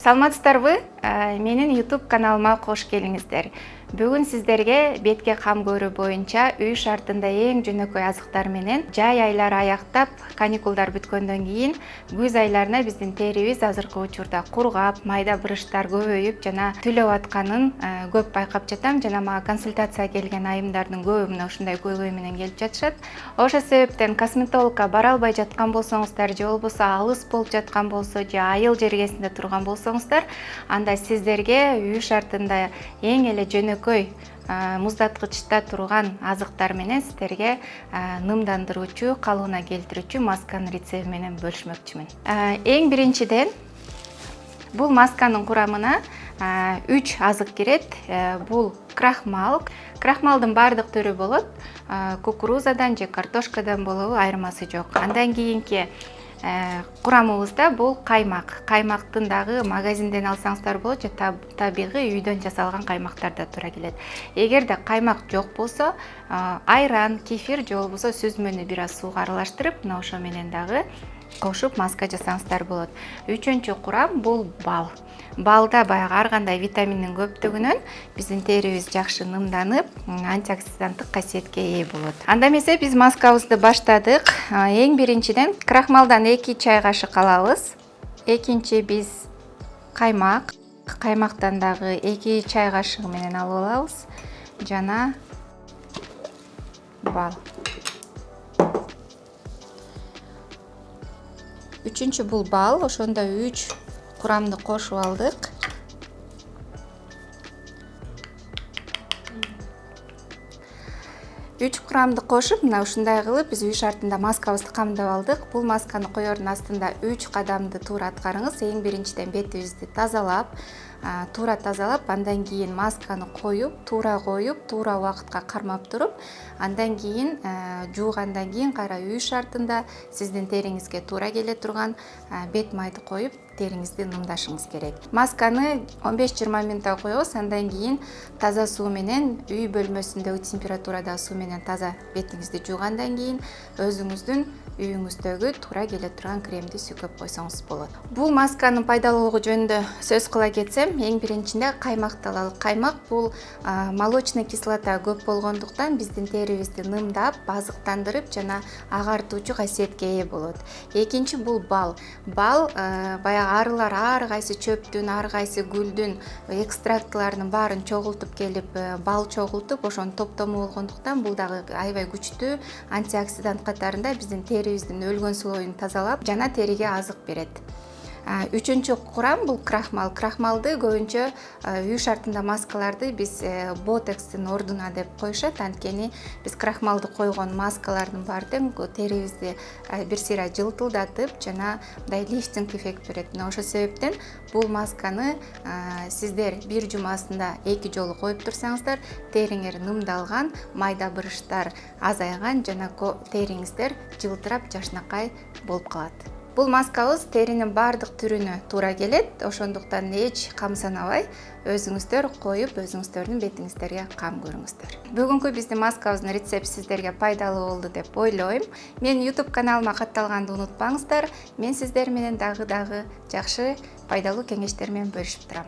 Саламатсыздарбы? Менин YouTube каналыма кош келиңиздер. Бүгүн сиздерге бетке кам көрүү боюнча үй шартында эң жөнөкөй азыктар менен жай айлары аяктап, каникулдар бүткөндөн кийин күз айларына биздин терибиз азыркы учурда кургап, майда бырыштар көбөйүп жана түлөп атканын көп байкап жатам. Жана мага консультацияга келген айымдардын көбү мына ушундай көйгөй менен келип жатышат. Ошол себептен косметологко бара албай жаткан болсоңуздар, же болбосо алыс болуп жаткан болсо, же айыл жергесинде турган болсоңуздар, анда сиздерге үй шартында эң эле жөнөкөй муздаткычта турган азыктар менен сиздерге нымдандыруучу, калыбына келтирүүчү масканын рецепти менен бөлүшмөкчүмүн. Эң биринчиден бул масканын курамына 3 азык кирет. Бул крахмал. Крахмалдын баардык түрү болот. Кукурузадан же картошкадан болобу, айырмасы жок. Андан кийинки курамыбызда бул каймак. Каймактын дагы магазинден алсаңыздар болот, же табигый үйдөн жасалган каймактар да туура келет. Эгерде каймак жок болсо, айран, кефир же болбосо сүзмөнү бир аз сууга аралаштырып, мына ошо менен дагы кошуп маска жасаңыздар болот. Үчүнчү курам бул бал. Балда баягы ар кандай витаминдин көптүгүнөн биздин терибиз жакшы нымданып, антиоксиданттык касиетке ээ болот. Анда эмесе биз маскабызды баштадык. Эң биринчиден крахмалдан 2 чай кашык алабыз. Экинчи биз каймак. Каймактан дагы 2 чай кашыгы менен алып алабыз. Жана бал. Үчүнчү бул бал. Ошондо 3 курамды кошуп алдык. Үч курамды кошуп, мына ушундай кылып биз үй шартында маскабызды камдап алдык. Бул масканы коердун астында 3 кадамды туура аткарыңыз. Эң биринчиден бетибизди тазалап, туура тазалап, андан кийин масканы коюп, туура убакытка кармап туруп, андан кийин жуугандан кийин кайра үй шартында сиздин териңизге туура келе турган бет майды коюп, териңизди нымдашыңыз керек. Масканы 15-20 минутка коебуз, андан кийин таза суу менен, үй бөлмөсүндөгү температурадагы суу менен таза бетиңизди жуугандан кийин өзүңүздүн үйүңүздөгү туура келе турган кремди сүйкөп койсоңуз болот. Бул масканын пайдалуулугу жөнүндө сөз кыла кетсем, эң биринчиде каймакты алалы. Каймак бул молочный кислота көп болгондуктан биздин терибизди нымдап, базыктандырып жана агартуучу касиетке ээ болот. Экинчи бул бал. Бал баягы арылар ар кайсы чөптүн, ар кайсы гүлдүн экстрактыларынын баарын чогултуп келип, бал чогултуп, ошонун топтому болгондуктан бул дагы аябай күчтүү антиоксидант катарында биздин терибиздин өлгөн слоюн тазалап, жана териге азык берет. Үчүнчү курам бул крахмал. Крахмалды көбүнчө үй шартында маскаларды биз ботекстин ордуна деп коюшат. Анткени биз крахмалды койгон маскалардын баары тең терибизди бир сыйра жылтылдатып, жана мындай лифтинг эффект берет. Мына ошол себептен бул масканы сиздер бир жумасында 2 жолу коюп турсаңыздар, териңер нымдалган, майда бырыштар азайган жана териңиздер жылтырап, жашнакай болуп калат. Бул маскабыз теринин баардык түрүнө туура келет. Ошондуктан эч кам санабай өзүңүздөр коюп, өзүңүздөрдүн бетиңиздерге кам көрүңүздөр. Бүгүнкү биздин маскабыздын рецепти сиздерге пайдалуу болду деп ойлойм. Менин YouTube каналыма катталганды унутпаңыздар. Мен сиздер менен дагы жакшы пайдалуу кеңештер менен бөлүшүп турам.